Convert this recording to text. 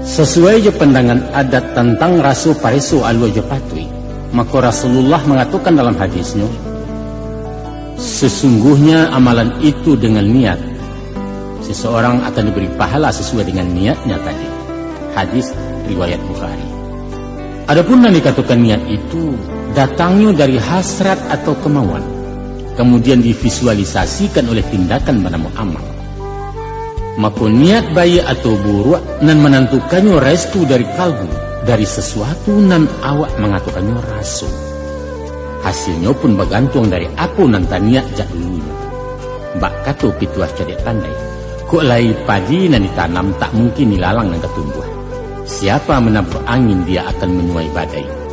Sesuai je pandangan adat tentang rasu paresu alwa je patui, maka Rasulullah mengatakan dalam hadisnya, sesungguhnya amalan itu dengan niat, seseorang akan diberi pahala sesuai dengan niatnya tadi. Hadis riwayat Bukhari. Adapun yang dikatakan niat itu datangnya dari hasrat atau kemauan, kemudian divisualisasikan oleh tindakan menamu amal. Maka niat baik atau buruk nan menentukannya restu dari kalbu, dari sesuatu nan awak mengatakannya rasu. Hasilnya pun bergantung dari apa nan niat jak dulunya. Bak kata pituas cadet pandai, kok lai padi nan ditanam tak mungkin dilalang nan ketumbuh. Siapa menabur angin dia akan menuai badai.